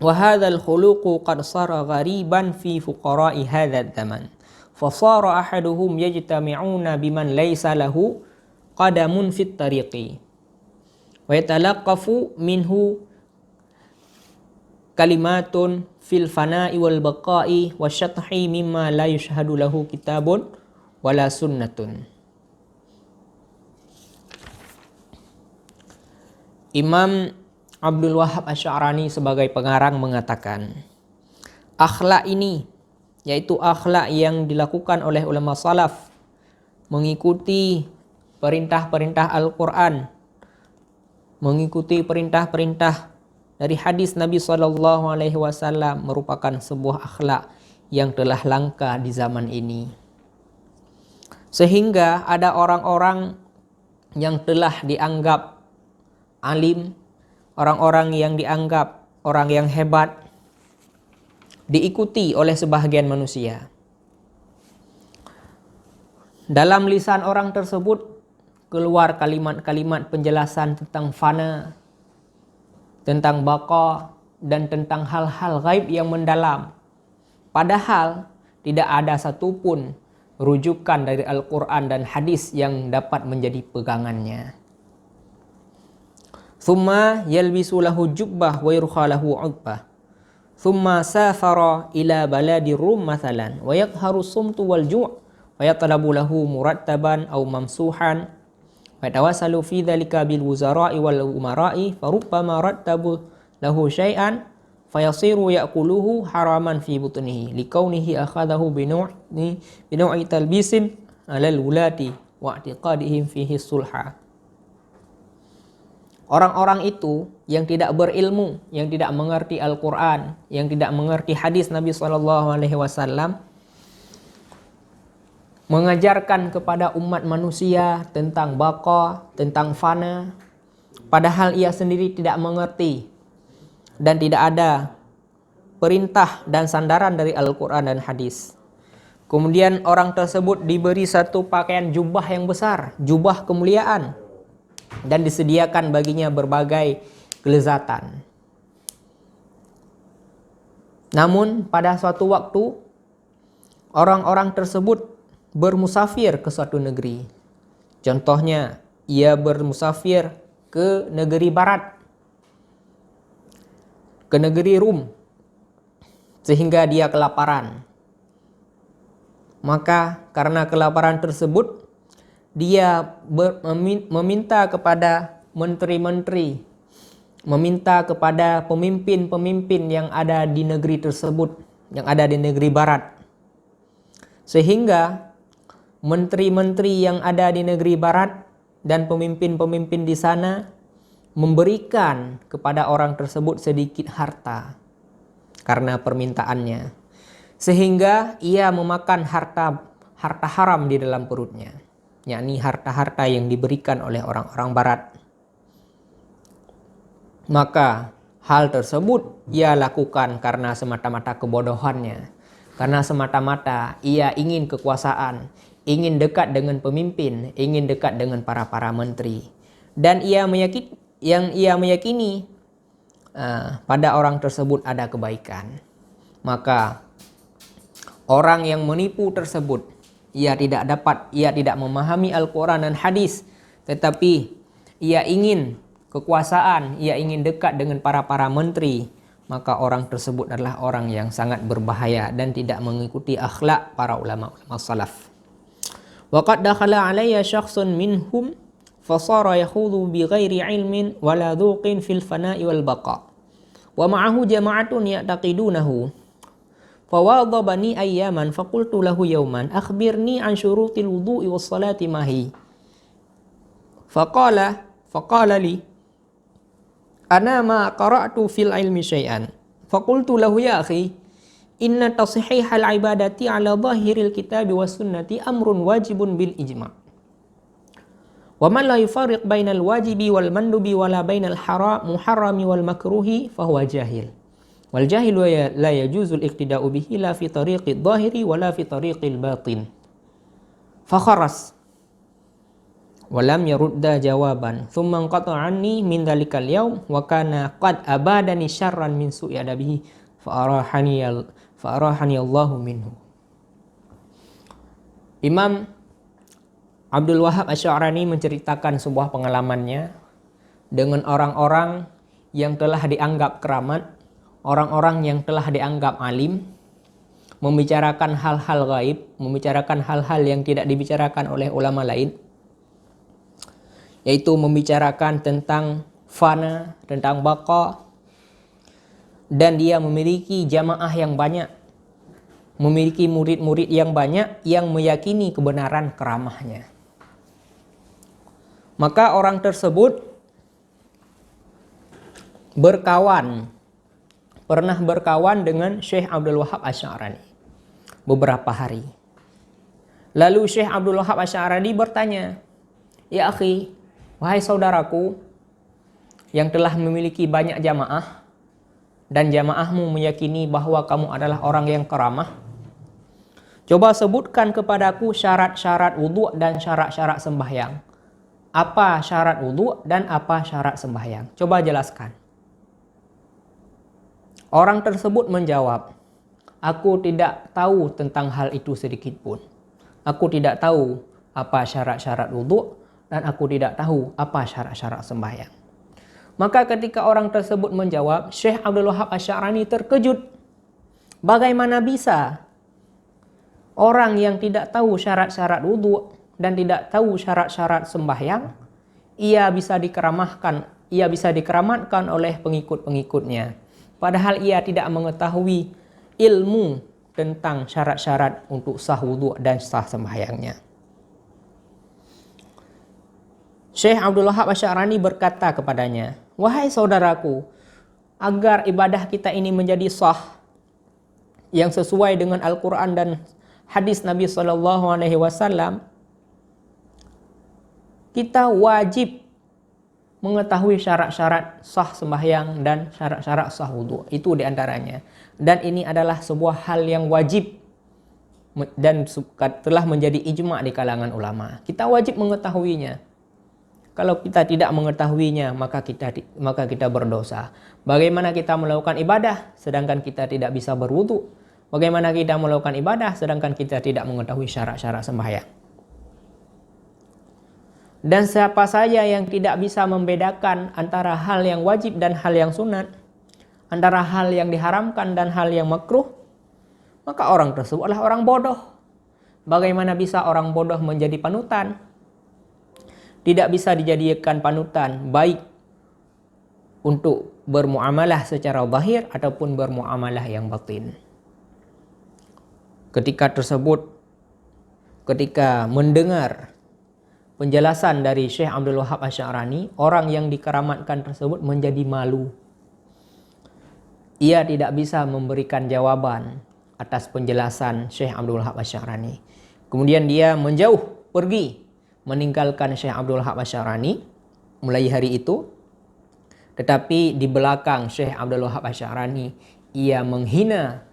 Wa hadzal khuluqu qad sara ghariban fi fuqara'i hadzal zaman. Fa sara ahaduhum yajtami'una biman laysa lahu qadamun fit tariqi wa yatalaqqafu minhu kalimatun fil fana'i wal baqa'i wasyathi mimma la yushhadu lahu kitabun wala sunnatun. Imam Abdul Wahhab Asy'arani sebagai pengarang mengatakan, akhlak ini yaitu akhlak yang dilakukan oleh ulama salaf, mengikuti perintah-perintah Al-Quran, mengikuti perintah-perintah dari hadis Nabi SAW, merupakan sebuah akhlak yang telah langka di zaman ini. Sehingga ada orang-orang yang telah dianggap alim, orang-orang yang dianggap orang yang hebat, diikuti oleh sebahagian manusia. Dalam lisan orang tersebut keluar kalimat-kalimat penjelasan tentang fana, tentang baqa, dan tentang hal-hal gaib yang mendalam. Padahal tidak ada satupun rujukan dari Al-Quran dan hadis yang dapat menjadi pegangannya. Thumma yalbisu lahu jubbah wa yurkha lahu uqbah. Thumma safara ila baladi Rum mathalan wa yadhharu sumtu wal ju' wa yatalabu lahu murattaban aw mamsuhan wa yatawassalu fi dhalika bil wuzara'i wal umara'i farubbama rattabu lahu syai'an fayasiru ya'kuluhu haraman fi butnihi likaunihi akhadahu binu'i talbisin alal wulati wa i'tiqadihim fihi sulha. Orang-orang itu yang tidak berilmu, yang tidak mengerti Al-Quran, yang tidak mengerti hadis Nabi SAW, mengajarkan kepada umat manusia tentang baqa, tentang fana, padahal ia sendiri tidak mengerti dan tidak ada perintah dan sandaran dari Al-Quran dan hadis. Kemudian orang tersebut diberi satu pakaian jubah yang besar, jubah kemuliaan, dan disediakan baginya berbagai kelezatan. Namun pada suatu waktu orang-orang tersebut bermusafir ke suatu negeri. Contohnya, ia bermusafir ke negeri barat, ke negeri Rum, sehingga dia kelaparan. Maka karena kelaparan tersebut, dia meminta kepada menteri-menteri, meminta kepada pemimpin-pemimpin yang ada di negeri tersebut, yang ada di negeri barat. Sehingga menteri-menteri yang ada di negeri barat dan pemimpin-pemimpin di sana memberikan kepada orang tersebut sedikit harta karena permintaannya. Sehingga ia memakan harta haram di dalam perutnya, yakni harta-harta yang diberikan oleh orang-orang barat. Maka hal tersebut ia lakukan karena semata-mata kebodohannya, karena semata-mata ia ingin kekuasaan, ingin dekat dengan pemimpin, ingin dekat dengan para menteri. Dan ia meyakini pada orang tersebut ada kebaikan. Maka orang yang menipu tersebut, ia tidak memahami Al-Quran dan hadis, tetapi ia ingin kekuasaan, ia ingin dekat dengan para menteri, maka orang tersebut adalah orang yang sangat berbahaya dan tidak mengikuti akhlak para ulama-ulama salaf. Wa qad dakhala alayya syakhsun minhum fasara yakhudhu bi ghairi ilmin wala dhuqin fil fana'i wal baqa wa ma'ahu jama'atun ya'taqidunahu. Fawadhabani ayyaman faqultu lahu yawman akhbirni an syurutil wudu'i was salati mahi. Faqala li ana ma qara'tu fil ilmi syai'an. Faqultu lahu ya akhi inna tasihihal ibadati ala zahiril kitabi was sunnati amrun wajibun bil ijma'. Wa man la yufariq bainal wajibi wal mandubi wala bainal muharrami wal makruhi fahuwa jahil. Wal jahilu la yajuzul iqtida'u bihi la fi tariqid dhahiri wala fi tariqil batin. Fakharas walam yarudda jawaban thumma qata'a anni min dhalikal yaum wa kana qad abadani syarran min su'i adabihi fa arahani Allahu minhu. Imam Abdul Wahab Asy'arani menceritakan sebuah pengalamannya dengan orang-orang yang telah dianggap keramat, orang-orang yang telah dianggap alim, membicarakan hal-hal gaib, membicarakan hal-hal yang tidak dibicarakan oleh ulama lain, yaitu membicarakan tentang fana, tentang baqa, dan dia memiliki jamaah yang banyak, memiliki murid-murid yang banyak yang meyakini kebenaran keramahnya. Maka orang tersebut pernah berkawan dengan Syekh Abdul Wahab Asy'arani beberapa hari. Lalu Syekh Abdul Wahab Asy'arani bertanya, "Ya akhi, wahai saudaraku yang telah memiliki banyak jamaah dan jamaahmu meyakini bahwa kamu adalah orang yang keramah, coba sebutkan kepadaku syarat-syarat wudhu dan syarat-syarat sembahyang. Apa syarat wudhu dan apa syarat sembahyang? Coba jelaskan." Orang tersebut menjawab, "Aku tidak tahu tentang hal itu sedikit pun. Aku tidak tahu apa syarat-syarat wudhu dan aku tidak tahu apa syarat-syarat sembahyang." Maka ketika orang tersebut menjawab, Syekh Abdul Wahab Asy'arani terkejut. Bagaimana bisa orang yang tidak tahu syarat-syarat wudhu dan tidak tahu syarat-syarat sembahyang, ia bisa dikeramatkan oleh pengikut-pengikutnya, padahal ia tidak mengetahui ilmu tentang syarat-syarat untuk sah wudhu dan sah sembahyangnya. Syekh Abdul Wahab Asy'arani berkata kepadanya, "Wahai saudaraku, agar ibadah kita ini menjadi sah yang sesuai dengan Al-Quran dan hadis Nabi SAW, kita wajib mengetahui syarat-syarat sah sembahyang dan syarat-syarat sah wudhu. Itu diantaranya. Dan ini adalah sebuah hal yang wajib dan telah menjadi ijma' di kalangan ulama. Kita wajib mengetahuinya. Kalau kita tidak mengetahuinya, maka kita berdosa. Bagaimana kita melakukan ibadah sedangkan kita tidak bisa berwudhu? Bagaimana kita melakukan ibadah sedangkan kita tidak mengetahui syarat-syarat sembahyang? Dan siapa saja yang tidak bisa membedakan antara hal yang wajib dan hal yang sunat, antara hal yang diharamkan dan hal yang makruh, maka orang tersebut adalah orang bodoh. Bagaimana bisa orang bodoh menjadi panutan? Tidak bisa dijadikan panutan baik untuk bermuamalah secara zahir ataupun bermuamalah yang batin. Ketika mendengar penjelasan dari Syekh Abdul Wahab Asy'arani, orang yang dikeramatkan tersebut menjadi malu. Ia tidak bisa memberikan jawaban atas penjelasan Syekh Abdul Wahab Asy'arani. Kemudian dia menjauh, pergi, meninggalkan Syekh Abdul Wahab Asy'arani mulai hari itu. Tetapi di belakang Syekh Abdul Wahab Asy'arani, ia menghina,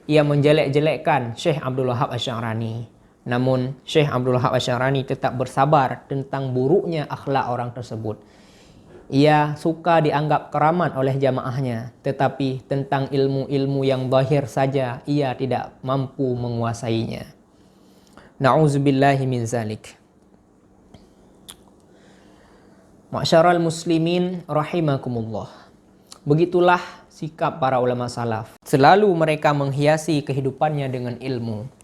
ia menjelek-jelekkan Syekh Abdul Wahab Asy'arani. Namun Syekh Abdul Wahab Asy'arani tetap bersabar tentang buruknya akhlak orang tersebut. Ia suka dianggap keramat oleh jamaahnya, tetapi tentang ilmu-ilmu yang zahir saja ia tidak mampu menguasainya. Na'udzubillahi min zalik. Ma'syaral muslimin rahimakumullah. Begitulah sikap para ulama salaf. Selalu mereka menghiasi kehidupannya dengan ilmu.